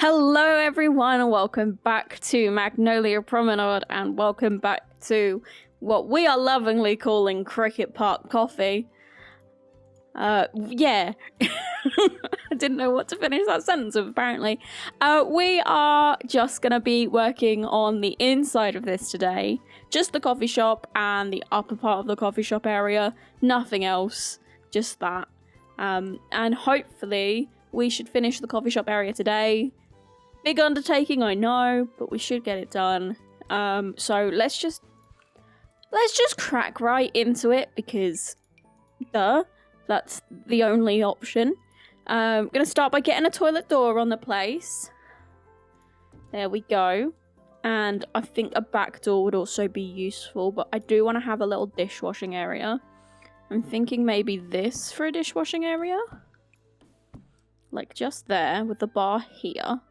Hello everyone and welcome back to Magnolia Promenade and welcome back to what we are lovingly calling Cricket Park Coffee. Yeah. I didn't know what to finish that sentence with apparently. We are just gonna be working on the inside of this today. Just the coffee shop and the upper part of the coffee shop area. Nothing else. Just that. And hopefully we should finish the coffee shop area today. Big undertaking, I know, but we should get it done. So let's just crack right into it because, that's the only option. I'm gonna start by getting a toilet door on the place. There we go. And I think a back door would also be useful, but I do want to have a little dishwashing area. I'm thinking maybe this for a dishwashing area. Like just there with the bar here.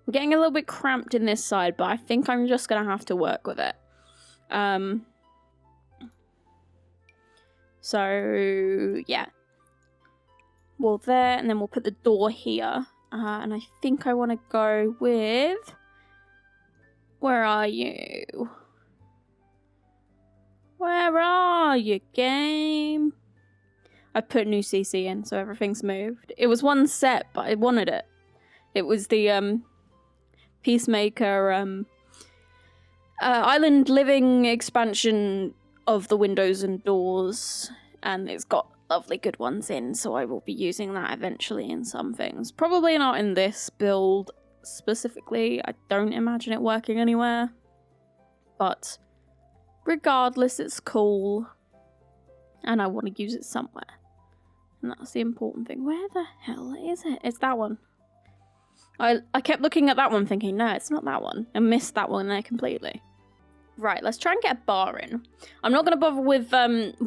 We're getting a little bit cramped in this side, but I think I'm just going to have to work with it. So, yeah. Well, there, and then we'll put the door here. And I think I want to go with... Where are you? Where are you, game? I put new CC in, so everything's moved. It was one set, but I wanted it. It was the, Peacemaker, island living expansion of the windows and doors, and it's got lovely good ones in, so I will be using that eventually in some things. Probably not in this build specifically. I don't imagine it working anywhere, but regardless, it's cool, and I want to use it somewhere, and that's the important thing. Where the hell is it? It's that one. I kept looking at that one thinking, no, it's not that one. I missed that one there completely. Right, let's try and get a bar in. I'm not going to bother with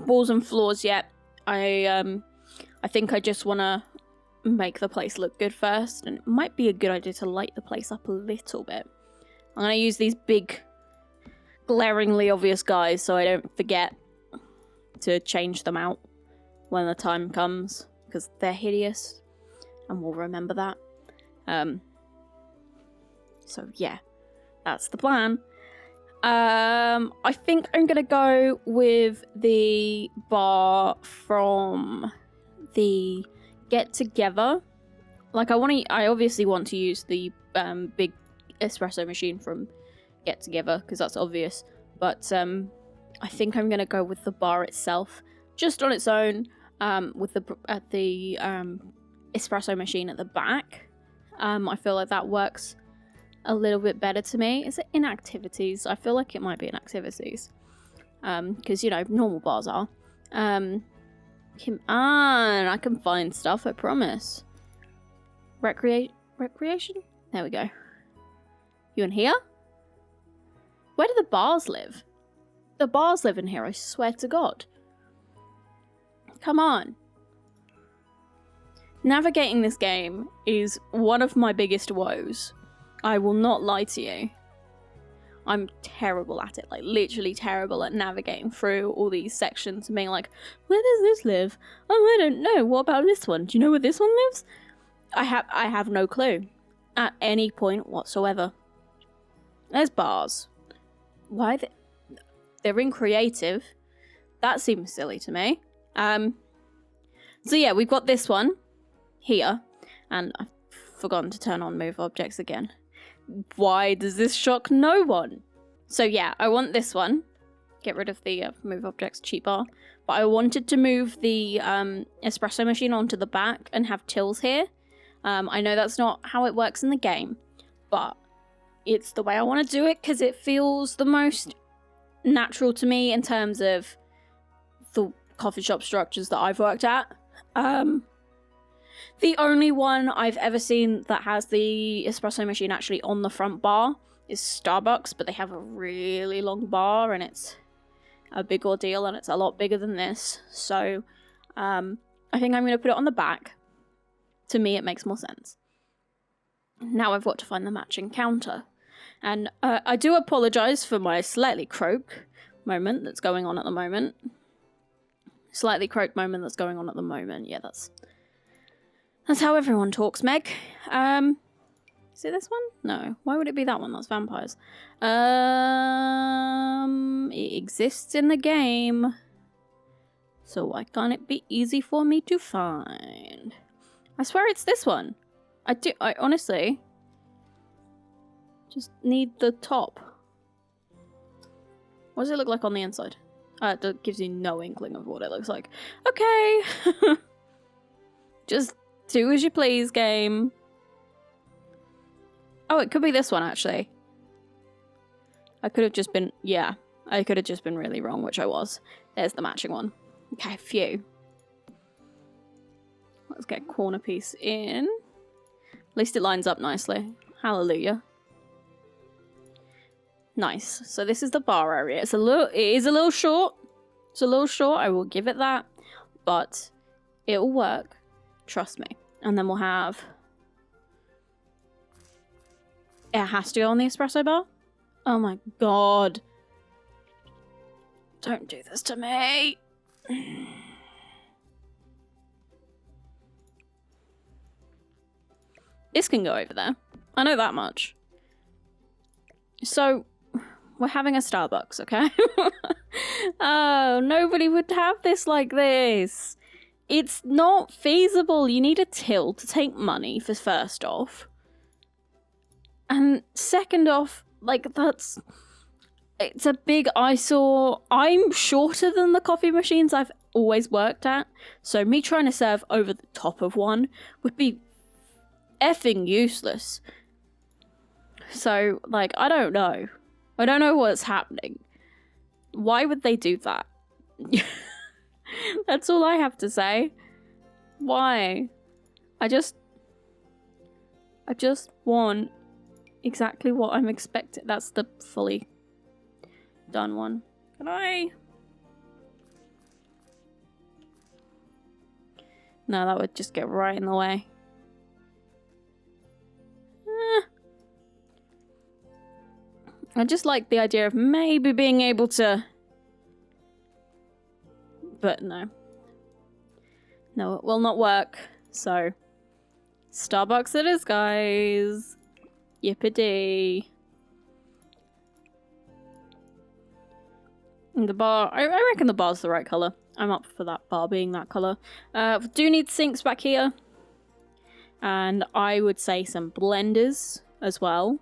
walls and floors yet. I think I just want to make the place look good first. And it might be a good idea to light the place up a little bit. I'm going to use these big, glaringly obvious guys so I don't forget to change them out when the time comes. Because they're hideous. And we'll remember that. So yeah, that's the plan. I think I'm gonna go with the bar from the Get Together. Like I obviously want to use the big espresso machine from Get Together because that's obvious. But I think I'm gonna go with the bar itself, just on its own, with the espresso machine at the back. I feel like that works a little bit better to me. Is it in activities? I feel like it might be in activities. Because, you know, normal bars are. Come on, I can find stuff, I promise. Recreation? There we go. You in here? Where do the bars live? The bars live in here, I swear to God. Come on. Navigating this game is one of my biggest woes. I will not lie to you. I'm terrible at it, like literally terrible at navigating through all these sections and being like, where does this live? Oh, I don't know. What about this one? Do you know where this one lives? I have no clue at any point whatsoever. There's bars. Why? They're in creative. That seems silly to me. So yeah, we've got this one here, and I've forgotten to turn on move objects again. Why does this shock no one? So yeah, I want this one. Get rid of the move objects cheap bar. But I wanted to move the espresso machine onto the back and have tills here. I know that's not how it works in the game, but it's the way I want to do it because it feels the most natural to me in terms of the coffee shop structures that I've worked at. The only one I've ever seen that has the espresso machine actually on the front bar is Starbucks, but they have a really long bar and it's a big ordeal and it's a lot bigger than this. So I think I'm going to put it on the back. To me, it makes more sense. Now I've got to find the matching counter. And I do apologise for my slightly croak moment that's going on at the moment. Slightly croaked moment that's going on at the moment. Yeah, that's how everyone talks, Meg. Is it this one? No. Why would it be that one? That's vampires. It exists in the game. So why can't it be easy for me to find? I swear it's this one. I honestly just need the top. What does it look like on the inside? That gives you no inkling of what it looks like. Okay. Just do as you please, game. Oh, it could be this one, actually. I could have just been... Yeah, I could have just been really wrong, which I was. There's the matching one. Okay, phew. Let's get corner piece in. At least it lines up nicely. Hallelujah. Nice. So this is the bar area. It is a little short. It's a little short, I will give it that. But it will work. Trust me. And then we'll have... It has to go on the espresso bar? Oh my god. Don't do this to me. This can go over there. I know that much. So, we're having a Starbucks, okay? Oh, nobody would have this like this. It's not feasible. You need a till to take money, for first off. And second off, like, it's a big eyesore. I'm shorter than the coffee machines I've always worked at, so me trying to serve over the top of one would be effing useless. So, like, I don't know. I don't know what's happening. Why would they do that? That's all I have to say. Why? I just want exactly what I'm expecting. That's the fully done one. Can I? No, that would just get right in the way. I just like the idea of maybe being able to... But no. No, it will not work. So, Starbucks it is, guys. Yippee-dee. And the bar... I reckon the bar's the right colour. I'm up for that bar being that colour. We do need sinks back here. And I would say some blenders as well.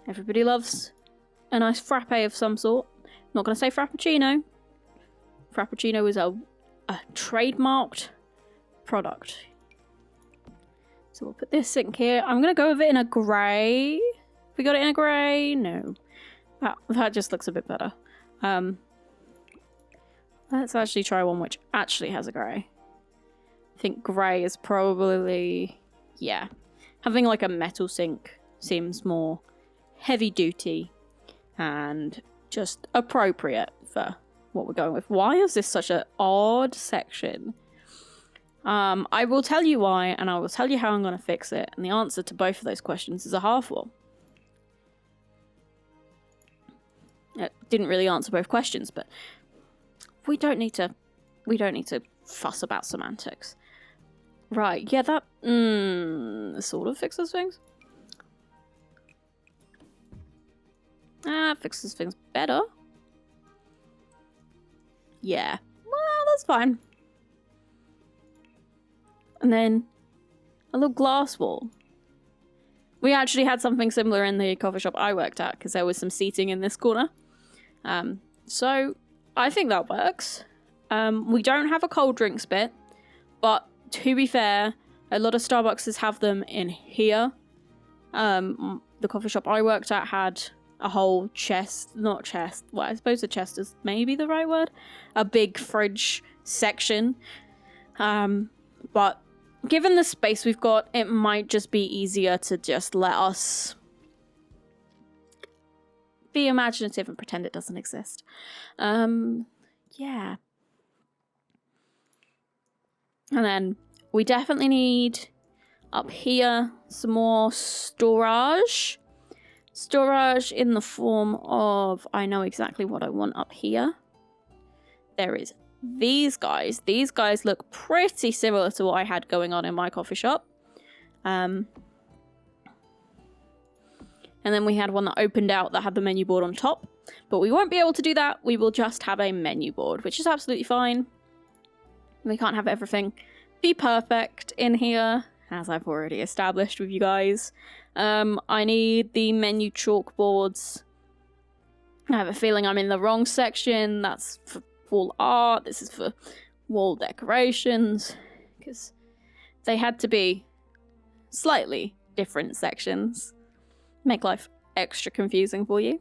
Everybody loves a nice frappe of some sort. Not going to say frappuccino. Frappuccino is a trademarked product. So we'll put this sink here. I'm going to go with it in a grey. We got it in a grey? No. That just looks a bit better. Let's actually try one which actually has a grey. I think grey is probably... Yeah. Having like a metal sink seems more heavy duty and just appropriate for what we're going with. Why is this such an odd section? I will tell you why, and I will tell you how I'm going to fix it. And the answer to both of those questions is a half wall. It didn't really answer both questions, but we don't need to fuss about semantics. Right, yeah, that sort of fixes things. Fixes things better. Yeah. Well, that's fine. And then a little glass wall. We actually had something similar in the coffee shop I worked at because there was some seating in this corner. So I think that works. We don't have a cold drinks bit, but to be fair, a lot of Starbucks have them in here. The coffee shop I worked at had a whole well, I suppose a chest is maybe the right word. A big fridge section. But given the space we've got, it might just be easier to just let us be imaginative and pretend it doesn't exist. Yeah. And then we definitely need up here some more storage. Storage in the form of, I know exactly what I want up here. There is these guys. These guys look pretty similar to what I had going on in my coffee shop. And then we had one that opened out that had the menu board on top. But we won't be able to do that. We will just have a menu board, which is absolutely fine. We can't have everything be perfect in here, as I've already established with you guys. I need the menu chalkboards. I have a feeling I'm in the wrong section. That's for wall art. This is for wall decorations. Because they had to be slightly different sections. Make life extra confusing for you.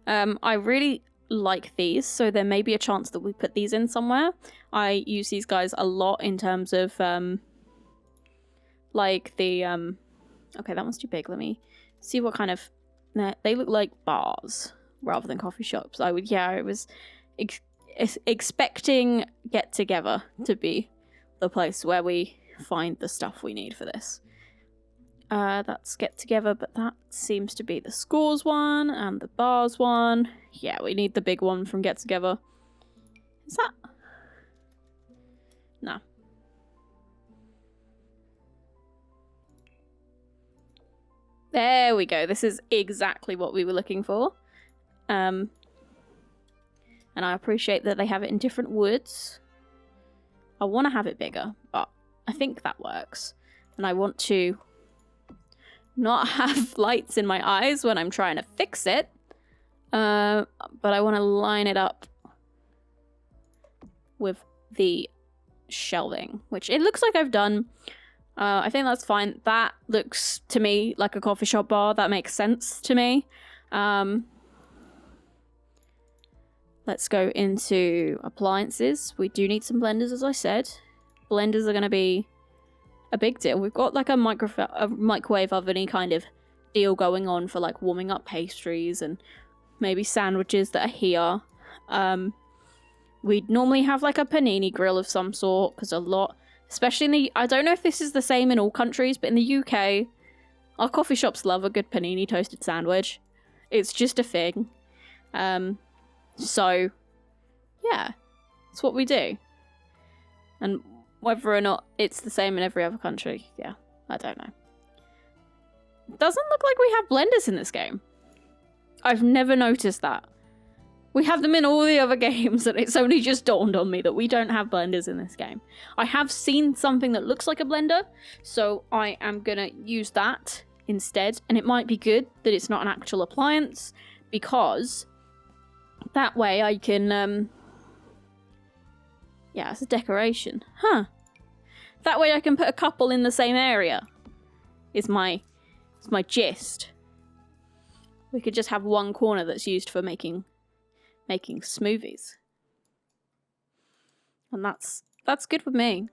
I really like these, so there may be a chance that we put these in somewhere. I use these guys a lot in terms of, like the, okay, that one's too big. Let me see what kind of, they look like bars rather than coffee shops. I was expecting Get Together to be the place where we find the stuff we need for this. That's Get Together, but that seems to be the scores one and the bars one. Yeah, we need the big one from Get Together. Is that? No. There we go. This is exactly what we were looking for. And I appreciate that they have it in different woods. I want to have it bigger, but I think that works. And I want to not have lights in my eyes when I'm trying to fix it. But I want to line it up with the shelving, which it looks like I've done. I think that's fine. That looks to me like a coffee shop bar. That makes sense to me. Let's go into appliances. We do need some blenders, as I said. Blenders are going to be a big deal. We've got like a microwave oven-y kind of deal going on for like warming up pastries and maybe sandwiches that are here. We'd normally have like a panini grill of some sort, because a lot, especially in the, I don't know if this is the same in all countries, but in the UK, our coffee shops love a good panini toasted sandwich. It's just a thing. So, yeah, it's what we do. And whether or not it's the same in every other country, yeah, I don't know. Doesn't look like we have blenders in this game. I've never noticed that. We have them in all the other games, and it's only just dawned on me that we don't have blenders in this game. I have seen something that looks like a blender, so I am gonna use that instead. And it might be good that it's not an actual appliance, because that way I can, yeah, it's a decoration. Huh. That way I can put a couple in the same area, is my gist. We could just have one corner that's used for making smoothies. And that's good with me.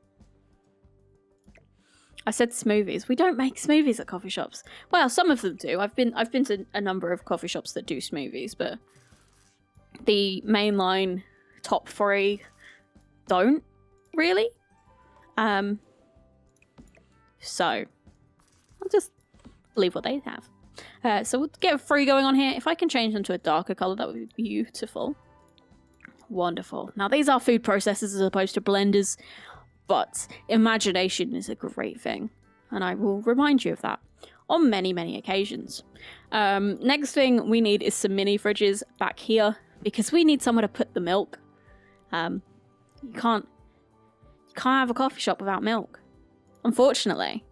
I said smoothies. We don't make smoothies at coffee shops. Well, some of them do. I've been to a number of coffee shops that do smoothies, but the mainline top 3 don't really. So I'll just leave what they have. So we'll get a 3 going on here. If I can change them to a darker color, that would be beautiful. Wonderful. Now these are food processors as opposed to blenders, but imagination is a great thing, and I will remind you of that on many, many occasions. Next thing we need is some mini fridges back here, because we need somewhere to put the milk. You can't have a coffee shop without milk, unfortunately.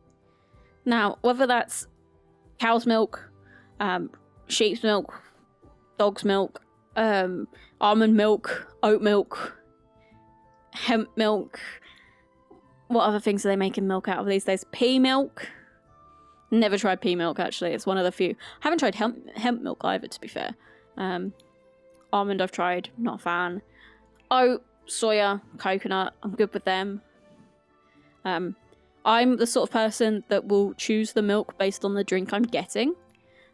Now, whether that's cow's milk, sheep's milk, dog's milk, almond milk, oat milk, hemp milk. What other things are they making milk out of these days? Pea milk. Never tried pea milk, actually. It's one of the few. I haven't tried hemp milk either, to be fair. Almond I've tried, not a fan. Oat, soya, coconut, I'm good with them. I'm the sort of person that will choose the milk based on the drink I'm getting.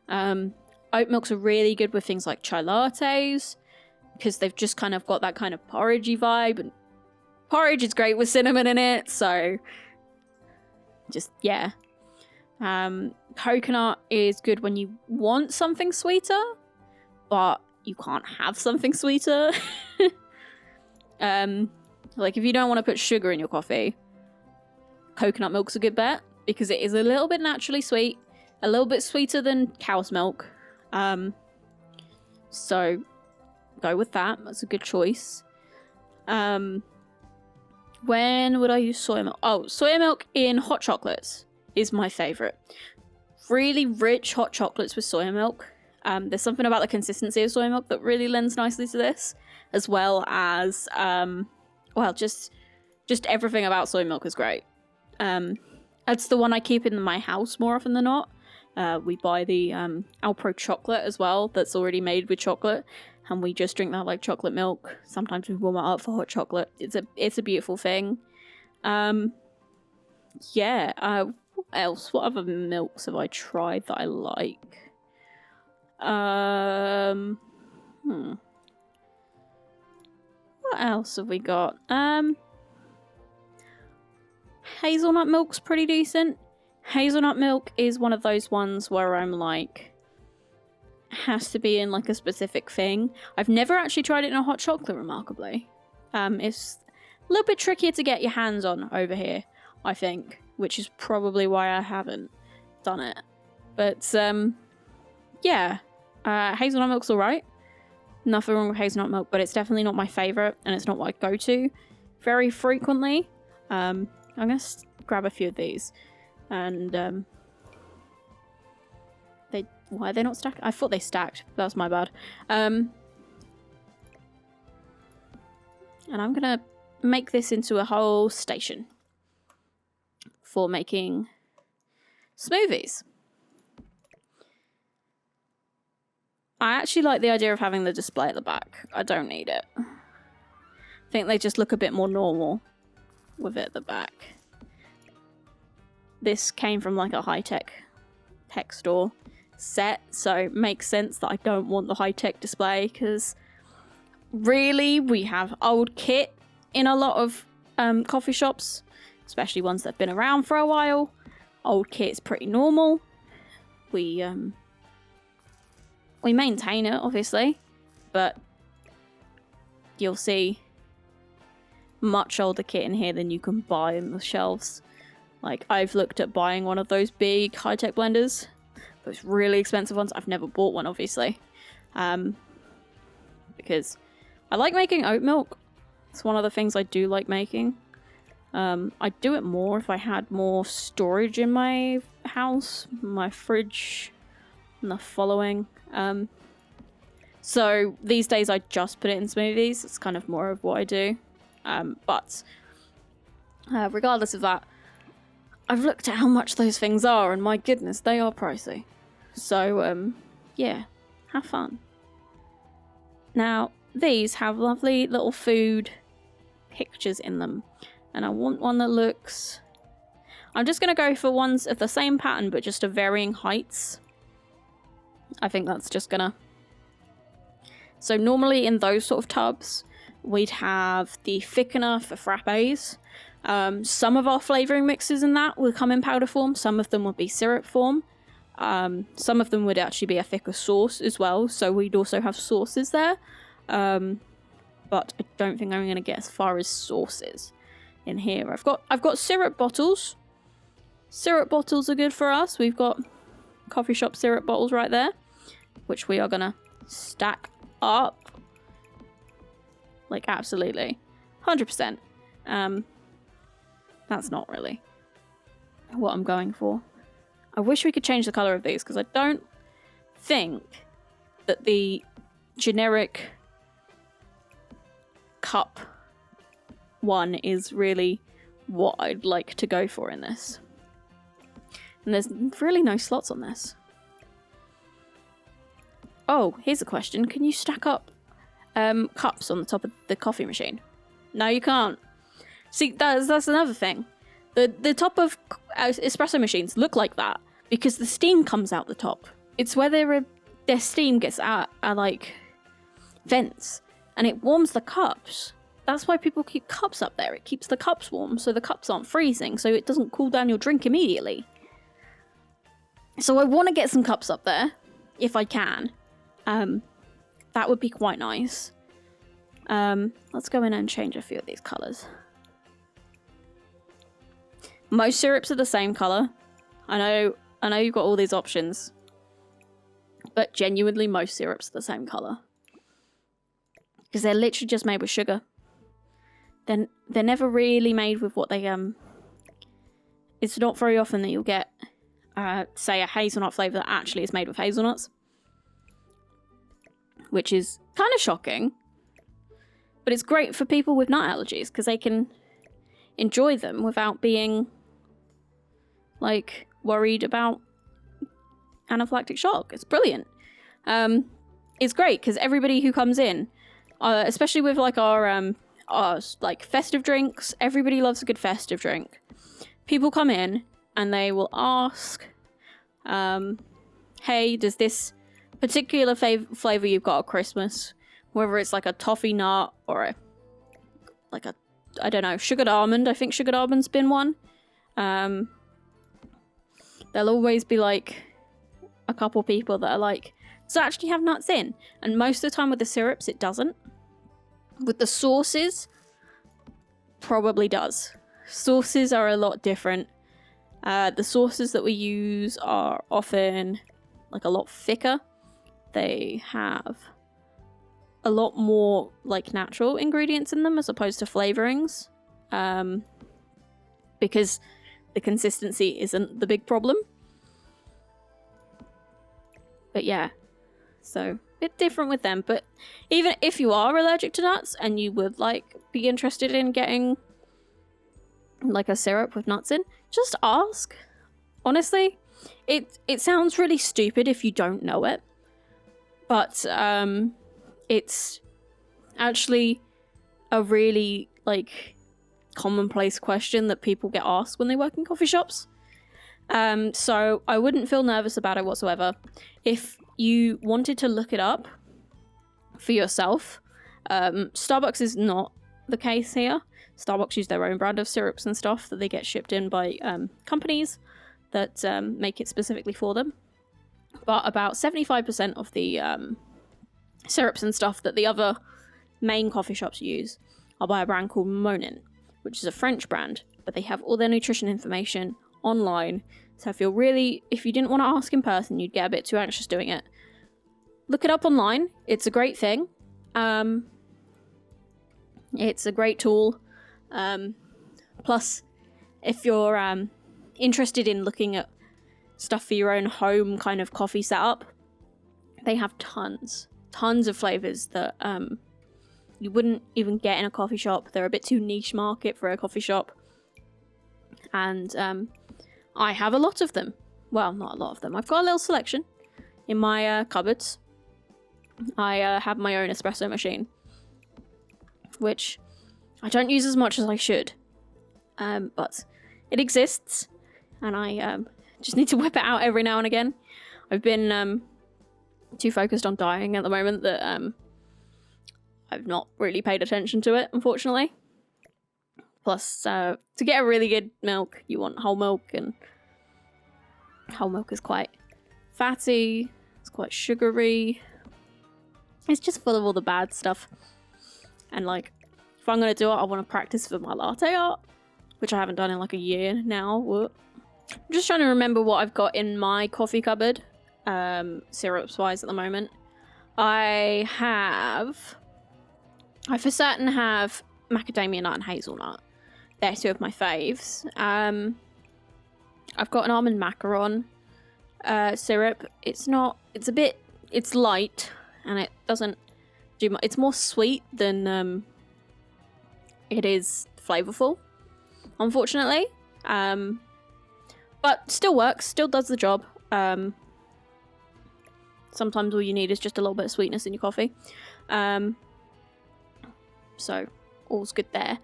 Oat milks are really good with things like chai lattes, because they've just kind of got that kind of porridgey vibe, and porridge is great with cinnamon in it, so just, yeah. Coconut is good when you want something sweeter, but you can't have something sweeter. Like if you don't want to put sugar in your coffee, coconut milk's a good bet, because it is a little bit naturally sweet, A little bit sweeter than cow's milk. So go with that. That's a good choice. When would I use soy milk? Oh, soy milk in hot chocolates is my favourite. Really rich hot chocolates with soy milk. There's something about the consistency of soy milk that really lends nicely to this, as well as, well, just everything about soy milk is great. It's the one I keep in my house more often than not. We buy the Alpro chocolate as well, that's already made with chocolate, and we just drink that like chocolate milk. Sometimes we warm it up for hot chocolate. It's a beautiful thing. Yeah. What else? What other milks have I tried that I like? What else have we got? Hazelnut milk's pretty decent. Hazelnut milk is one of those ones where I'm like, has to be in like a specific thing. I've never actually tried it in a hot chocolate, remarkably. It's a little bit trickier to get your hands on over here, I think, which is probably why I haven't done it. But yeah, hazelnut milk's alright. Nothing wrong with hazelnut milk, but it's definitely not my favourite, and it's not what I go to very frequently. I'm gonna grab a few of these. And why are they not stacked? I thought they stacked. That was my bad. And I'm gonna make this into a whole station for making smoothies. I actually like the idea of having the display at the back. I don't need it. I think they just look a bit more normal with it at the back. This came from like a high-tech tech store set, so it makes sense that I don't want the high-tech display, because really we have old kit in a lot of coffee shops, especially ones that have been around for a while. Old kit's pretty normal. We maintain it, obviously, but you'll see much older kit in here than you can buy in the shelves. Like, I've looked at buying one of those big high-tech blenders, those really expensive ones. I've never bought one, obviously, because I like making oat milk. It's one of the things I do like making. I'd do it more if I had more storage in my house, my fridge, and the following. So these days I just put it in smoothies. It's kind of more of what I do. But regardless of that, I've looked at how much those things are, and my goodness, they are pricey. So, yeah, have fun. Now, these have lovely little food pictures in them, and I want one that looks... I'm just going to go for ones of the same pattern, but just of varying heights. I think that's just gonna... So normally in those sort of tubs, we'd have the thickener for frappes. Some of our flavouring mixes in that will come in powder form. Some of them would be syrup form. Some of them would actually be a thicker sauce as well. So we'd also have sauces there. But I don't think I'm going to get as far as sauces in here. I've got syrup bottles. Syrup bottles are good for us. We've got coffee shop syrup bottles right there, which we are going to stack up. Like, absolutely. 100%. That's not really what I'm going for. I wish we could change the colour of these, because I don't think that the generic cup one is really what I'd like to go for in this. And there's really no slots on this. Oh, here's a question. Can you stack up cups on the top of the coffee machine? No, you can't. See, that's another thing. The top of espresso machines look like that because the steam comes out the top. It's where their steam gets out like vents, and it warms the cups. That's why people keep cups up there. It keeps the cups warm, so the cups aren't freezing, so it doesn't cool down your drink immediately. So I want to get some cups up there, if I can. That would be quite nice. Let's go in and change a few of these colours. Most syrups are the same colour. I know I know you've got all these options, but genuinely most syrups are the same colour. Because they're literally just made with sugar. They're never really made with what they, it's not very often that you'll get, say, a hazelnut flavour that actually is made with hazelnuts. Which is kind of shocking. But it's great for people with nut allergies, because they can enjoy them without being, like, worried about anaphylactic shock. It's brilliant. It's great, because everybody who comes in, especially with, like, our like, festive drinks, everybody loves a good festive drink. People come in, and they will ask, hey, does this particular flavour you've got at Christmas, whether it's like a toffee nut or I don't know, sugared almond. I think sugared almond's been one. There'll always be like a couple people that are like, does it actually have nuts in? And most of the time with the syrups, it doesn't. With the sauces, probably does. Sauces are a lot different. The sauces that we use are often like a lot thicker. They have a lot more like natural ingredients in them as opposed to flavorings, because the consistency isn't the big problem. But yeah, so a bit different with them. But even if you are allergic to nuts and you would like be interested in getting like a syrup with nuts in, just ask. Honestly, it sounds really stupid if you don't know it, but it's actually a really like commonplace question that people get asked when they work in coffee shops. So I wouldn't feel nervous about it whatsoever. If you wanted to look it up for yourself, Starbucks is not the case here. Starbucks use their own brand of syrups and stuff that they get shipped in by companies that make it specifically for them. But about 75% of the syrups and stuff that the other main coffee shops use are by a brand called Monin, which is a French brand, but they have all their nutrition information online. So if you didn't want to ask in person, you'd get a bit too anxious doing it, look it up online. It's a great thing. It's a great tool. Plus, if you're interested in looking at stuff for your own home kind of coffee setup, they have tons of flavors that you wouldn't even get in a coffee shop. They're a bit too niche market for a coffee shop. And I have a lot of them. Well, not a lot of them. I've got a little selection in my cupboards. I have my own espresso machine, which I don't use as much as I should. But it exists, and I just need to whip it out every now and again. I've been too focused on dieting at the moment that I've not really paid attention to it, unfortunately. Plus, to get a really good milk, you want whole milk, and whole milk is quite fatty, it's quite sugary, it's just full of all the bad stuff. And like, if I'm going to do it, I want to practice for my latte art, which I haven't done in like a year now. I'm just trying to remember what I've got in my coffee cupboard, syrups wise at the moment. I for certain have macadamia nut and hazelnut. They're two of my faves. I've got an almond macaron syrup. It's light, and it doesn't do much. It's more sweet than it is flavorful, unfortunately. But still works, still does the job. Sometimes all you need is just a little bit of sweetness in your coffee. So all's good there.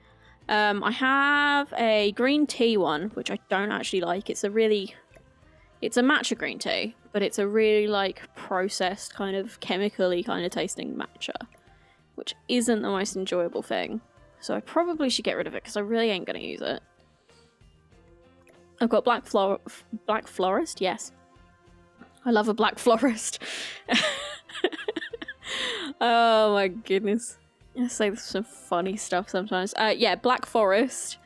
I have a green tea one, which I don't actually like. It's a matcha green tea, but it's a really like processed kind of chemically kind of tasting matcha, which isn't the most enjoyable thing. So I probably should get rid of it because I really ain't gonna use it. I've got black florist, yes. I love a black florist. Oh my goodness. I say some funny stuff sometimes. Yeah, Black Forest.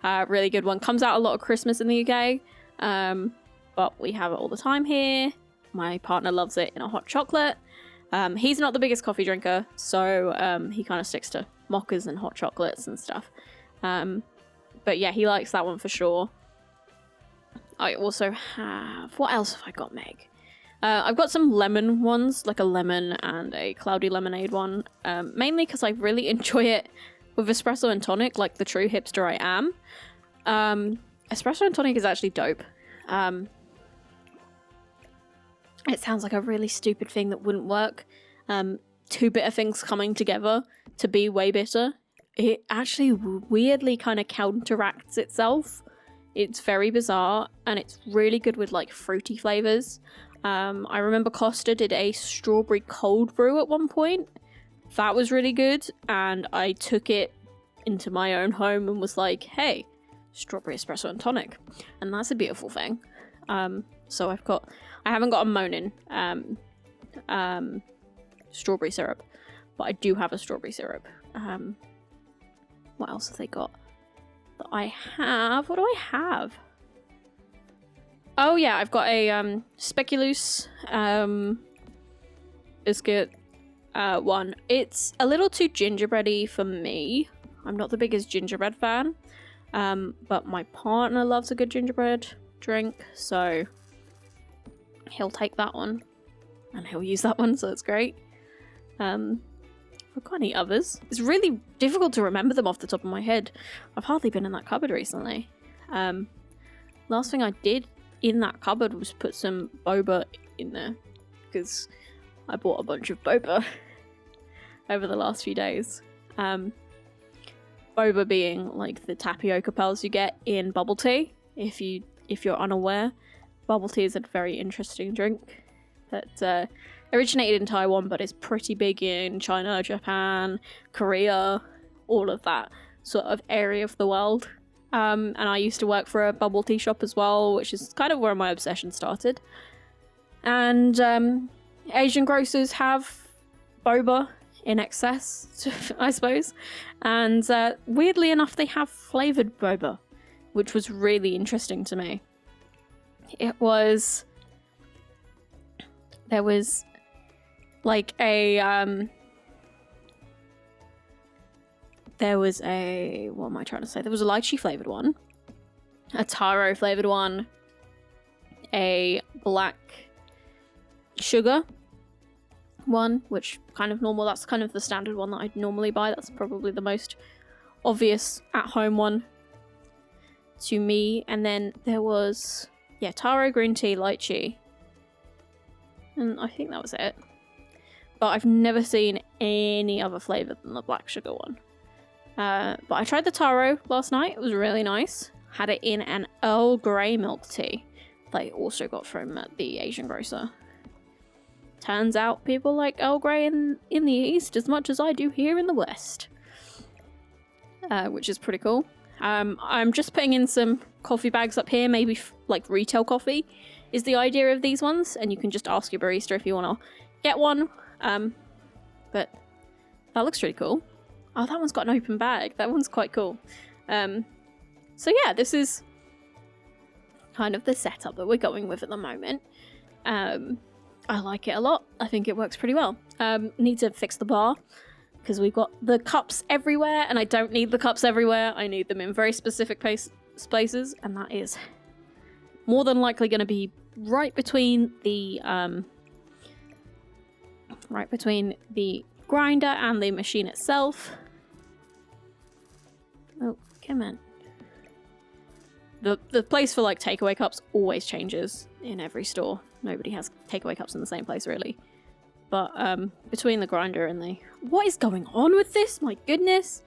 Really good one. Comes out a lot of Christmas in the UK. but we have it all the time here. My partner loves it in a hot chocolate. He's not the biggest coffee drinker, so he kind of sticks to mochas and hot chocolates and stuff. But yeah, he likes that one for sure. I also have... What else have I got, Meg? I've got some lemon ones, like a lemon and a cloudy lemonade one. Mainly because I really enjoy it with espresso and tonic, like the true hipster I am. Espresso and tonic is actually dope. It sounds like a really stupid thing that wouldn't work. Two bitter things coming together to be way bitter. It actually weirdly kind of counteracts itself. It's very bizarre, and it's really good with like fruity flavors. I remember Costa did a strawberry cold brew at one point. That was really good, and I took it into my own home and was like, hey, strawberry espresso and tonic. And that's a beautiful thing. So I haven't got a Monin strawberry syrup, but I do have a strawberry syrup. What else have they got that I have? What do I have? Oh yeah, I've got a speculoos biscuit one. It's a little too gingerbready for me. I'm not the biggest gingerbread fan, but my partner loves a good gingerbread drink, so he'll take that one and he'll use that one, so it's great. I've got any others. It's really difficult to remember them off the top of my head. I've hardly been in that cupboard recently. Last thing I did in that cupboard was put some boba in there, because I bought a bunch of boba over the last few days. Boba being like the tapioca pearls you get in bubble tea. If you're unaware, bubble tea is a very interesting drink that originated in Taiwan, but is pretty big in China, Japan, Korea, all of that sort of area of the world. And I used to work for a bubble tea shop as well, which is kind of where my obsession started. And Asian grocers have boba in excess, I suppose. And weirdly enough, they have flavoured boba, which was really interesting to me. There was like a what am I trying to say? There was a lychee flavoured one, a taro flavoured one, a black sugar one, which kind of normal. That's kind of the standard one that I'd normally buy. That's probably the most obvious at-home one to me. And then there was, yeah, taro, green tea, lychee. And I think that was it. But I've never seen any other flavour than the black sugar one. But I tried the taro last night. It was really nice. Had it in an Earl Grey milk tea that I also got from the Asian grocer. Turns out people like Earl Grey in the East as much as I do here in the West. Which is pretty cool. I'm just putting in some coffee bags up here. Maybe like retail coffee is the idea of these ones. And you can just ask your barista if you want to get one. But that looks really cool. Oh, that one's got an open bag. That one's quite cool. So yeah, this is kind of the setup that we're going with at the moment. I like it a lot. I think it works pretty well. Need to fix the bar because we've got the cups everywhere, and I don't need the cups everywhere. I need them in very specific places, and that is more than likely going to be right between the grinder and the machine itself. Oh, come on. The place for like takeaway cups always changes in every store. Nobody has takeaway cups in the same place really. But between the grinder and the... What is going on with this? My goodness.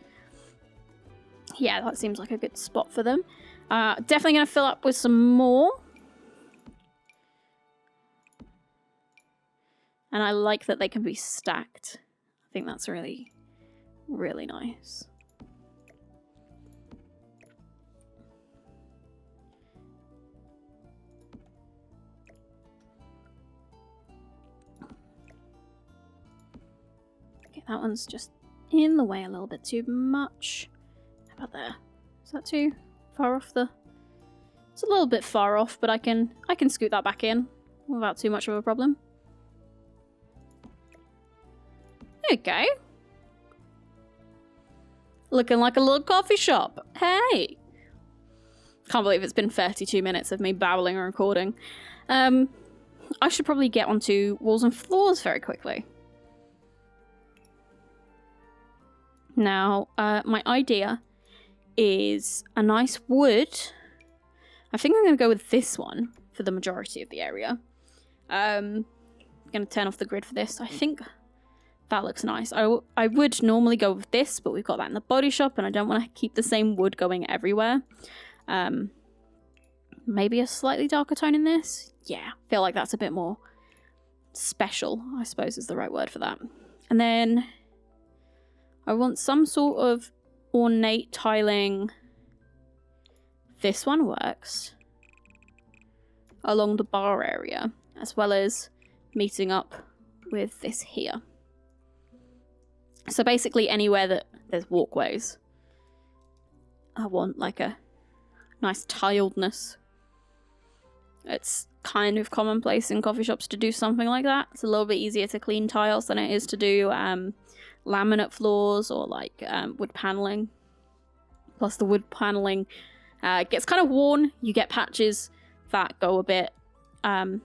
Yeah, that seems like a good spot for them. Definitely going to fill up with some more. And I like that they can be stacked. I think that's really, really nice. Okay, that one's just in the way a little bit too much. How about there? Is that too far off the It's a little bit far off, but I can scoot that back in without too much of a problem. There you go. Looking like a little coffee shop. Hey! Can't believe it's been 32 minutes of me babbling and recording. I should probably get onto walls and floors very quickly. Now, my idea is a nice wood. I think I'm going to go with this one for the majority of the area. I'm going to turn off the grid for this. I think that looks nice. I would normally go with this, but we've got that in the body shop, and I don't want to keep the same wood going everywhere. Maybe a slightly darker tone in this? Yeah, I feel like that's a bit more special, I suppose is the right word for that. And then I want some sort of ornate tiling. This one works. Along the bar area, as well as meeting up with this here. So basically anywhere that there's walkways, I want like a nice tiledness. It's kind of commonplace in coffee shops to do something like that. It's a little bit easier to clean tiles than it is to do laminate floors or like wood paneling. Plus the wood paneling gets kind of worn. You get patches that go a bit well,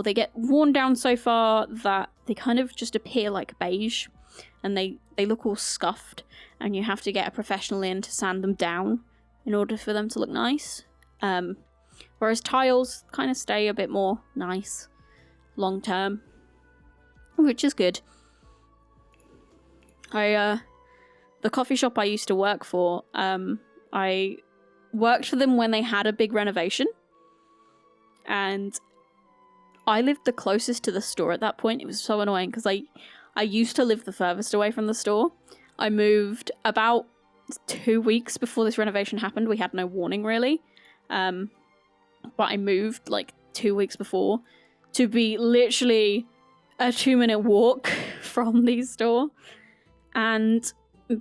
they get worn down so far that they kind of just appear like beige, and they look all scuffed, and you have to get a professional in to sand them down in order for them to look nice. Whereas tiles kind of stay a bit more nice long term, which is good. The coffee shop I used to work for, I worked for them when they had a big renovation, and I lived the closest to the store at that point. It was so annoying because I used to live the furthest away from the store. I moved about 2 weeks before this renovation happened. We had no warning really. But I moved like 2 weeks before to be literally a 2-minute walk from the store. And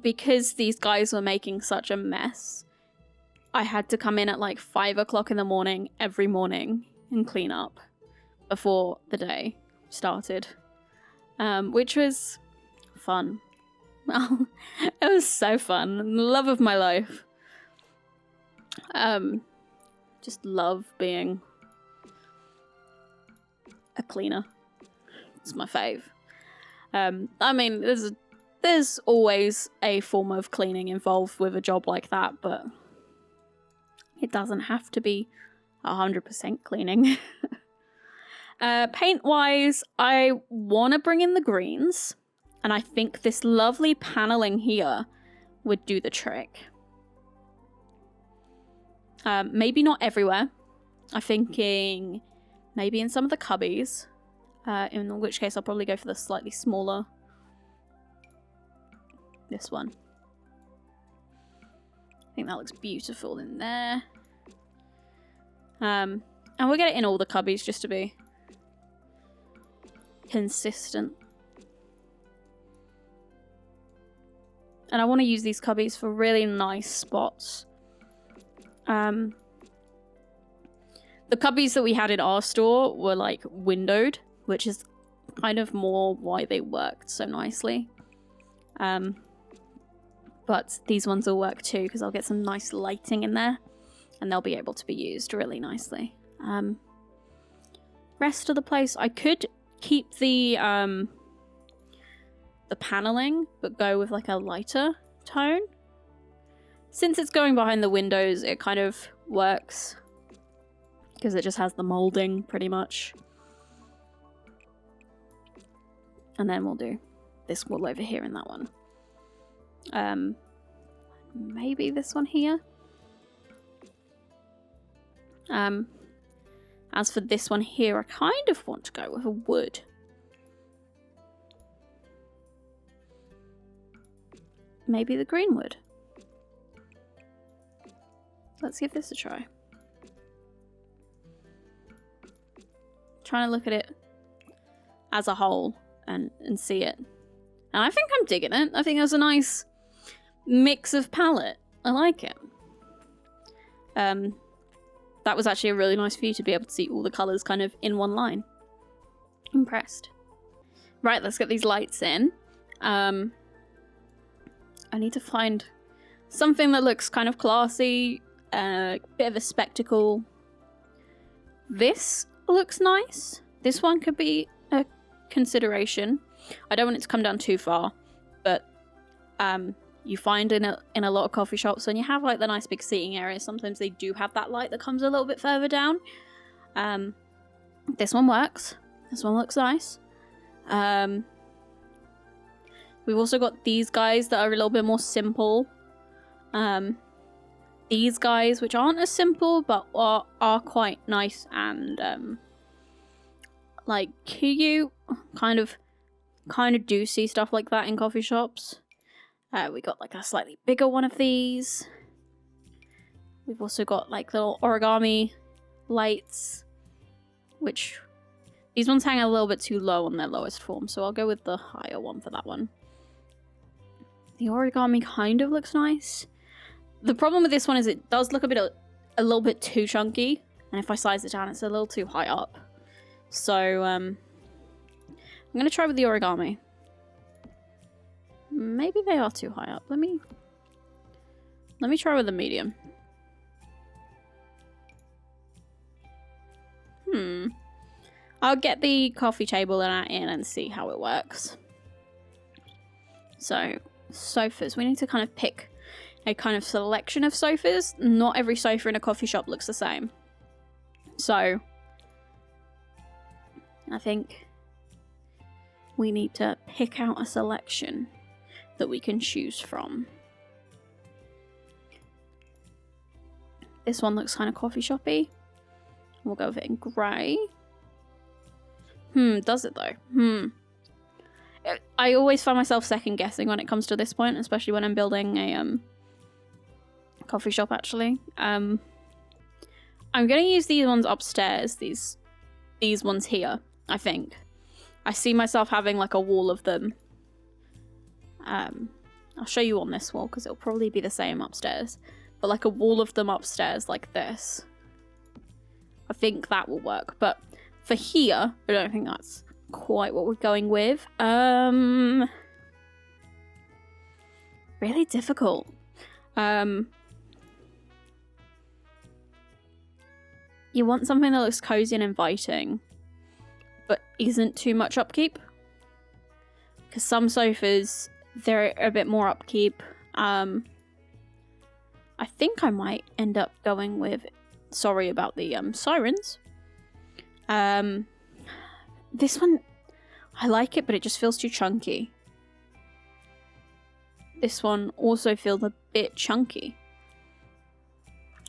because these guys were making such a mess, I had to come in at like 5 o'clock in the morning every morning and clean up before the day started, which was fun. Well, it was so fun. The love of my life. Just love being a cleaner. It's my fave. I mean, there's always a form of cleaning involved with a job like that, but it doesn't have to be 100% cleaning. Paint-wise, I want to bring in the greens, and I think this lovely paneling here would do the trick. Maybe not everywhere. I'm thinking maybe in some of the cubbies, in which case I'll probably go for the slightly smaller. This one. I think that looks beautiful in there. And we'll get it in all the cubbies just to be consistent. And I want to use these cubbies for really nice spots. The cubbies that we had in our store were like windowed, which is kind of more why they worked so nicely. But these ones will work too, because I'll get some nice lighting in there, and they'll be able to be used really nicely. Rest of the place, I could keep the paneling, but go with like a lighter tone. Since it's going behind the windows, it kind of works, because it just has the molding pretty much. And then we'll do this wall over here in that one. Maybe this one here. As for this one here, I kind of want to go with a wood. Maybe the green wood. Let's give this a try. Trying to look at it as a whole and see it. And I think I'm digging it. I think there's a nice mix of palette. I like it. That was actually a really nice view to be able to see all the colours kind of in one line. Impressed. Right, let's get these lights in. I need to find something that looks kind of classy, bit of a spectacle. This looks nice. This one could be a consideration. I don't want it to come down too far, but you find in a lot of coffee shops when you have like the nice big seating areas, sometimes they do have that light that comes a little bit further down. This one works. This one looks nice. We've also got these guys that are a little bit more simple. These guys, which aren't as simple, but are quite nice and like you kind of do see stuff like that in coffee shops. We got like a slightly bigger one of these. We've also got like little origami lights, which these ones hang a little bit too low on their lowest form, so I'll go with the higher one for that one. The origami kind of looks nice. The problem with this one is it does look a little bit too chunky, and if I size it down, it's a little too high up. So I'm gonna try with the origami. Maybe they are too high up. Let me try with the medium. I'll get the coffee table in and see how it works. So, sofas. We need to kind of pick a kind of selection of sofas. Not every sofa in a coffee shop looks the same. So, I think we need to pick out a selection that we can choose from. This one looks kind of coffee shoppy. We'll go with it in grey. Does it though? I always find myself second guessing when it comes to this point, especially when I'm building a coffee shop actually. I'm gonna use these ones upstairs, these ones here, I think. I see myself having like a wall of them. I'll show you on this wall because it'll probably be the same upstairs. But like a wall of them upstairs like this. I think that will work. But for here, I don't think that's quite what we're going with. Really difficult. You want something that looks cozy and inviting, but isn't too much upkeep. Because some sofas, they're a bit more upkeep. I think I might end up going with... Sorry about the sirens. This one, I like it, but it just feels too chunky. This one also feels a bit chunky.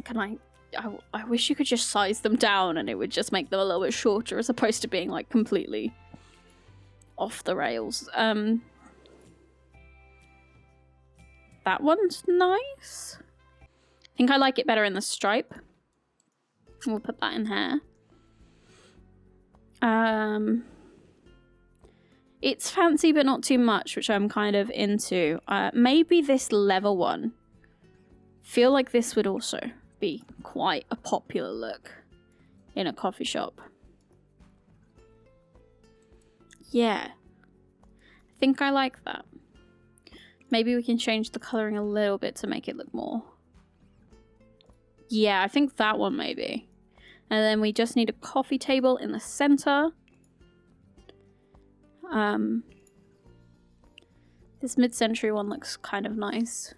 Can I wish you could just size them down and it would just make them a little bit shorter as opposed to being like completely off the rails. That one's nice. I think I like it better in the stripe. We'll put that in here. It's fancy but not too much, which I'm kind of into. Maybe this leather one. Feel like this would also be quite a popular look in a coffee shop. Yeah. I think I like that. Maybe we can change the colouring a little bit to make it look more. Yeah, I think that one maybe. And then we just need a coffee table in the center. This mid-century one looks kind of nice.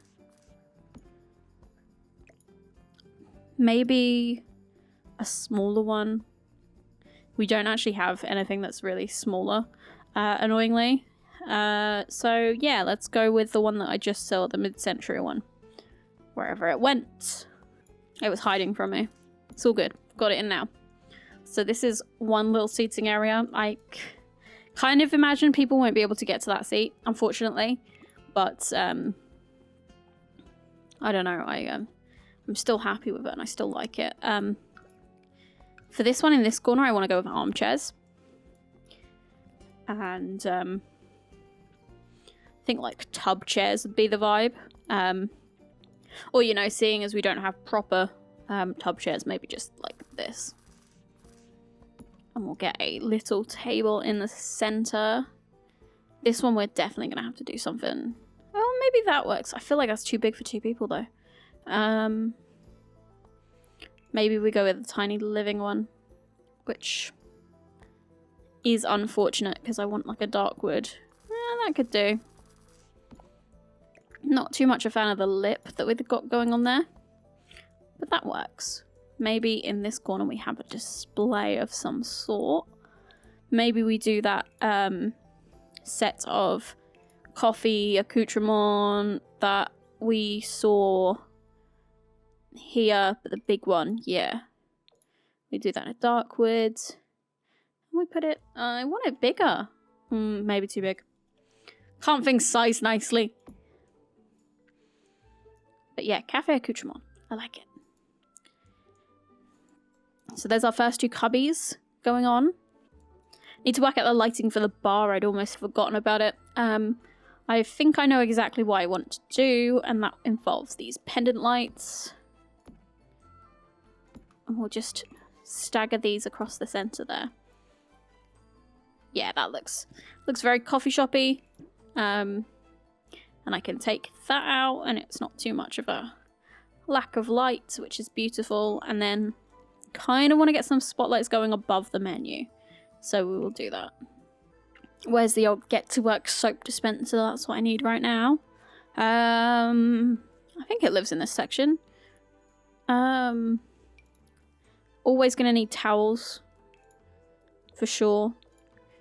Maybe a smaller one. We don't actually have anything that's really smaller, annoyingly. So yeah, let's go with the one that I just saw, the mid-century one. Wherever it went. It was hiding from me. It's all good. Got it in now. So this is one little seating area. I kind of imagine people won't be able to get to that seat, unfortunately. But, I don't know. I'm still happy with it and I still like it. For this one in this corner, I want to go with armchairs. And, I think like tub chairs would be the vibe. Or, you know, seeing as we don't have proper Tub chairs, maybe just like this. And we'll get a little table in the center. This one we're definitely going to have to do something. Oh, maybe that works. I feel like that's too big for 2 people though. Maybe we go with the tiny living one, which is unfortunate because I want like a dark wood. That could do. Not too much a fan of the lip that we've got going on there, but that works. Maybe in this corner we have a display of some sort. Maybe we do that set of coffee accoutrement that we saw here, but the big one, yeah. We do that in dark wood. We put it, I want it bigger. Maybe too big. Can't think size nicely. But yeah, cafe accoutrement. I like it. So there's our first 2 cubbies going on. Need to work out the lighting for the bar. I'd almost forgotten about it. I think I know exactly what I want to do, and that involves these pendant lights. And we'll just stagger these across the center there. Yeah, that looks very coffee shoppy. And I can take that out, and it's not too much of a lack of light, which is beautiful. And then kind of want to get some spotlights going above the menu, so we will do that. Where's the old get to work soap dispenser? That's what I need right now. I think it lives in this section. Always gonna need towels for sure.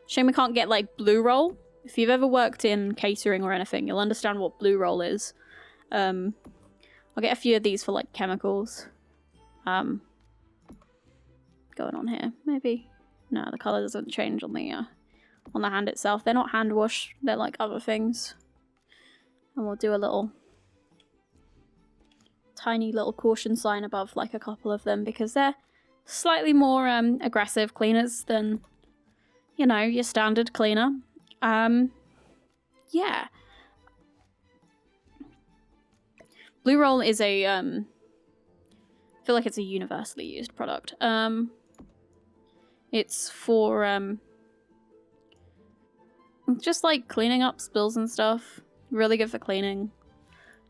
Shame we can't get like blue roll. If you've ever worked in catering or anything, you'll understand what blue roll is. I'll get a few of these for like chemicals. Going on here, maybe. No, the color doesn't change on the hand itself. They're not hand wash. They're like other things. And we'll do a little tiny little caution sign above like a couple of them because they're slightly more aggressive cleaners than, you know, your standard cleaner. Yeah. Blue roll is a I feel like it's a universally used product. It's for just like cleaning up spills and stuff. Really good for cleaning.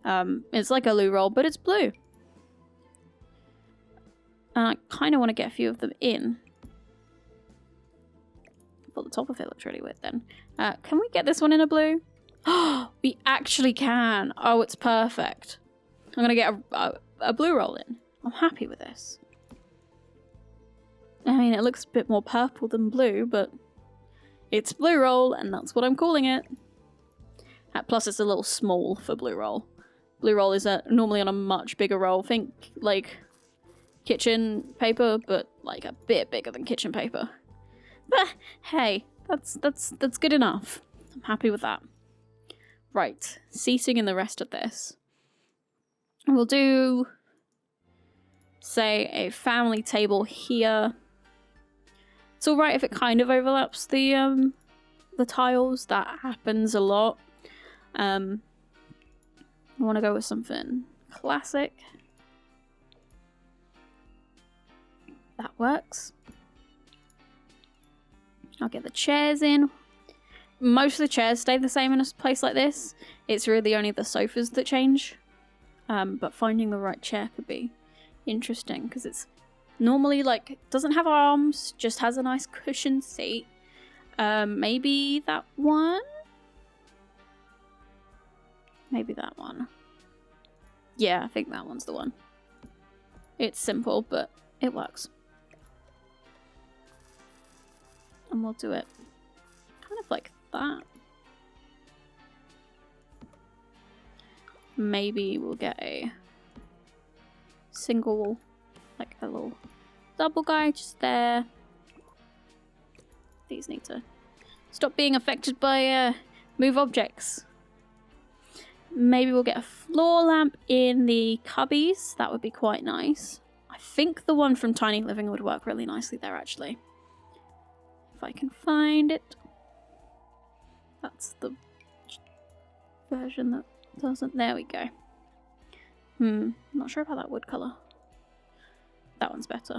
It's like a loo roll, but it's blue. And I kind of want to get a few of them in. But the top of it looks really weird then. Can we get this one in a blue? Oh, we actually can. Oh, it's perfect. I'm going to get a blue roll in. I'm happy with this. I mean, it looks a bit more purple than blue, but it's blue roll, and that's what I'm calling it. Plus, it's a little small for blue roll. Blue roll is normally on a much bigger roll. Think, like, kitchen paper, but, like, a bit bigger than kitchen paper. But, hey, that's good enough. I'm happy with that. Right, seating in the rest of this. We'll do, say, a family table here. It's alright if it kind of overlaps the tiles. That happens a lot. I want to go with something classic. That works. I'll get the chairs in. Most of the chairs stay the same in a place like this. It's really only the sofas that change. But finding the right chair could be interesting because it's normally like doesn't have arms, just has a nice cushioned seat. Maybe that one. Maybe that one. Yeah, I think that one's the one. It's simple, but it works. And we'll do it kind of like that. Maybe we'll get a single, like a little double guy just there. These need to stop being affected by move objects. Maybe we'll get a floor lamp in the cubbies. That would be quite nice. I think the one from Tiny Living would work really nicely there, actually. If I can find it. That's the version that doesn't. There we go. Not sure about that wood colour. That one's better.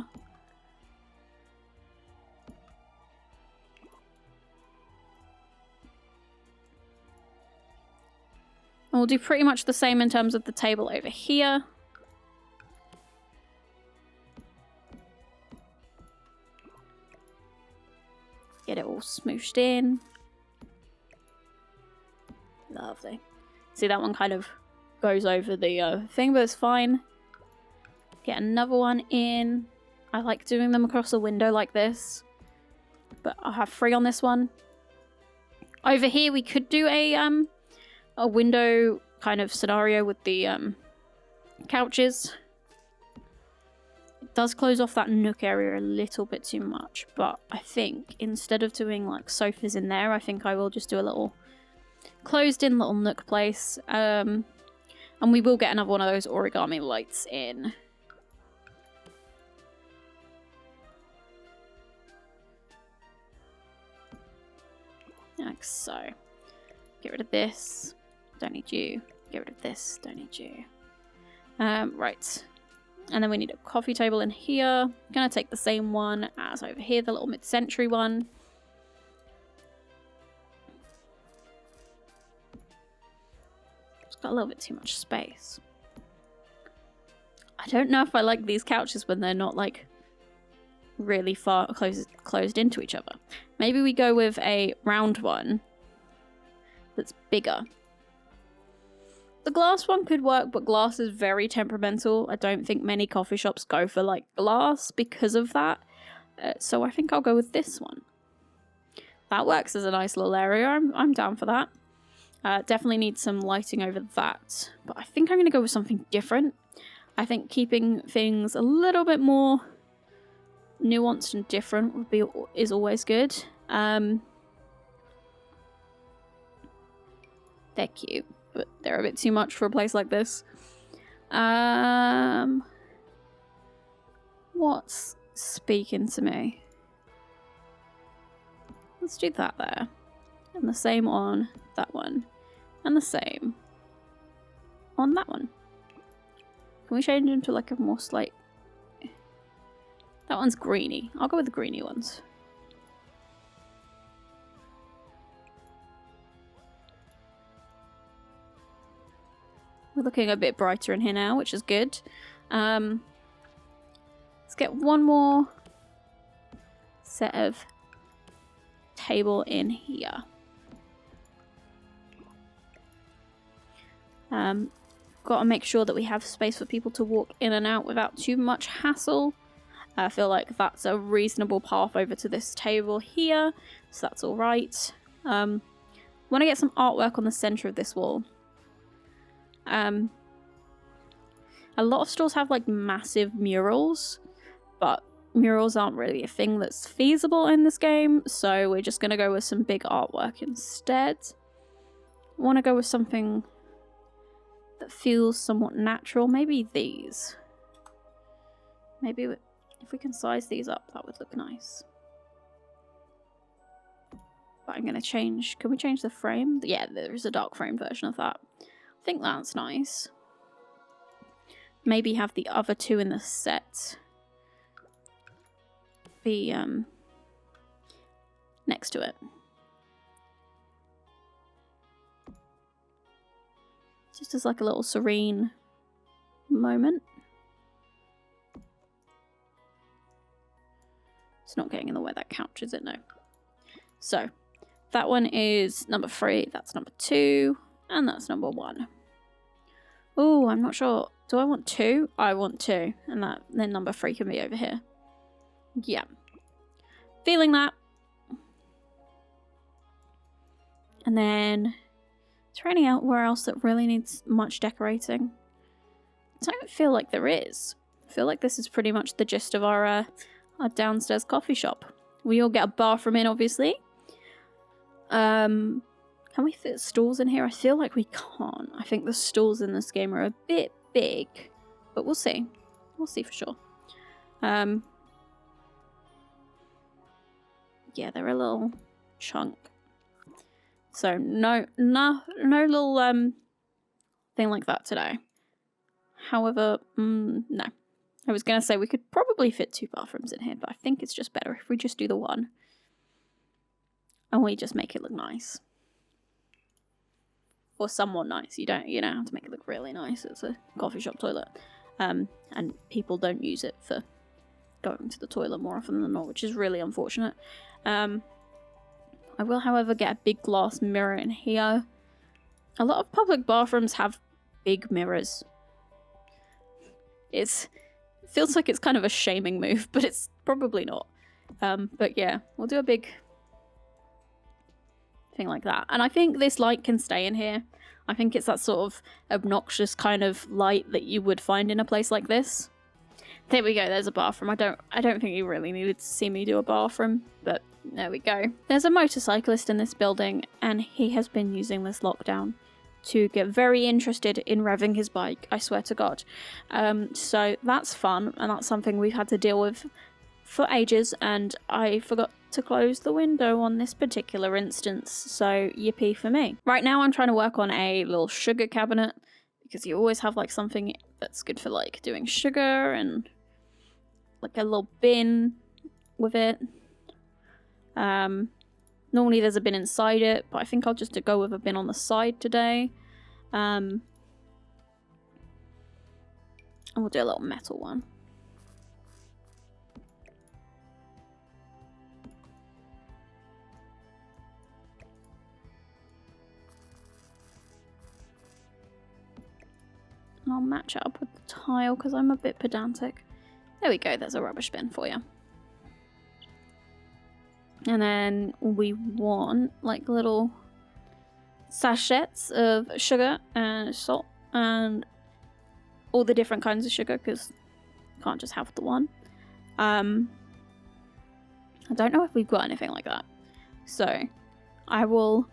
And we'll do pretty much the same in terms of the table over here. Get it all smooshed in. Lovely. See, that one kind of goes over the thing, but it's fine. Get another one in. I like doing them across a window like this, but I'll have 3 on this one. Over here, we could do a window kind of scenario with the couches. It does close off that nook area a little bit too much, but I think instead of doing like sofas in there, I think I will just do a little closed in little nook place. And we will get another one of those origami lights in. Like so. Get rid of this. Don't need you. Get rid of this. Don't need you. Right. And then we need a coffee table in here. Gonna take the same one as over here, the little mid-century one. It's got a little bit too much space. I don't know if I like these couches when they're not like really far closed into each other. Maybe we go with a round one that's bigger. The glass one could work, but glass is very temperamental. I don't think many coffee shops go for like glass because of that. So I think I'll go with this one. That works as a nice little area. I'm down for that. Definitely need some lighting over that. But I think I'm going to go with something different. I think keeping things a little bit more nuanced and different is always good. They're cute, but they're a bit too much for a place like this. What's speaking to me? Let's do that there. And the same on that one. And the same on that one. Can we change them to like a more slight... That one's greeny. I'll go with the greeny ones. We're looking a bit brighter in here now, which is good. Let's get one more set of table in here. Got to make sure that we have space for people to walk in and out without too much hassle. I feel like that's a reasonable path over to this table here, so that's all right. Want to get some artwork on the center of this wall. A lot of stores have like massive murals, but murals aren't really a thing that's feasible in this game, so we're just going to go with some big artwork instead. Want to go with something that feels somewhat natural. Maybe these. Maybe if we can size these up, that would look nice. But I'm going to change... Can we change the frame? Yeah, there's a dark frame version of that. I think that's nice. Maybe have the other two in the set be next to it. Just as like a little serene moment. It's not getting in the way of that couch, is it? No. So, that one is number 3, that's number 2, and that's number 1. Oh, I'm not sure. Do I want 2? I want 2. And then number 3 can be over here. Yeah. Feeling that. And then... Is there anywhere else that really needs much decorating? I don't feel like there is. I feel like this is pretty much the gist of our downstairs coffee shop. We all get a bathroom in, obviously. Can we fit stools in here? I feel like we can't. I think the stools in this game are a bit big. But we'll see. We'll see for sure. Yeah, they're a little chunk. So no little thing like that today. However, no. I was going to say we could probably fit 2 bathrooms in here, but I think it's just better if we just do the one. And we just make it look nice. Or somewhat nice. You don't have to make it look really nice. It's a coffee shop toilet. And people don't use it for going to the toilet more often than not, which is really unfortunate. I will, however, get a big glass mirror in here. A lot of public bathrooms have big mirrors. It feels like it's kind of a shaming move, but it's probably not. But yeah, we'll do a big thing like that. And I think this light can stay in here. I think it's that sort of obnoxious kind of light that you would find in a place like this. There we go, there's a bathroom. I don't think you really needed to see me do a bathroom, but there we go. There's a motorcyclist in this building, and he has been using this lockdown to get very interested in revving his bike, I swear to God. So that's fun, and that's something we've had to deal with for ages, and I forgot to close the window on this particular instance, so yippee for me. Right now I'm trying to work on a little sugar cabinet, because you always have like something that's good for like doing sugar, and like a little bin with it. Normally there's a bin inside it, but I think I'll just go with a bin on the side today. And we'll do a little metal one. And I'll match it up with the tile because I'm a bit pedantic. There we go, there's a rubbish bin for you. And then we want like little sachets of sugar and salt and all the different kinds of sugar, because you can't just have the one. I don't know if we've got anything like that, so I will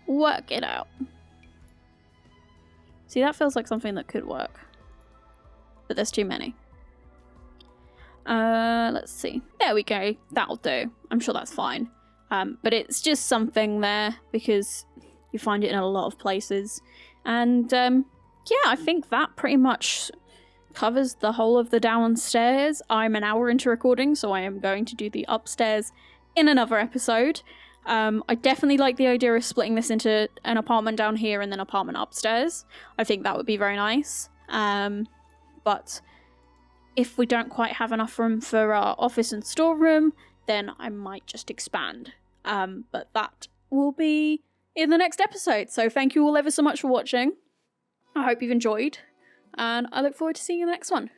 work it out. See, that feels like something that could work, but there's too many. Let's see. There we go. That'll do. I'm sure that's fine. But it's just something there because you find it in a lot of places. And yeah, I think that pretty much covers the whole of the downstairs. I'm an hour into recording, so I am going to do the upstairs in another episode. I definitely like the idea of splitting this into an apartment down here and then an apartment upstairs. I think that would be very nice. But if we don't quite have enough room for our office and storeroom, then I might just expand. But that will be in the next episode. So thank you all ever so much for watching. I hope you've enjoyed, and I look forward to seeing you in the next one.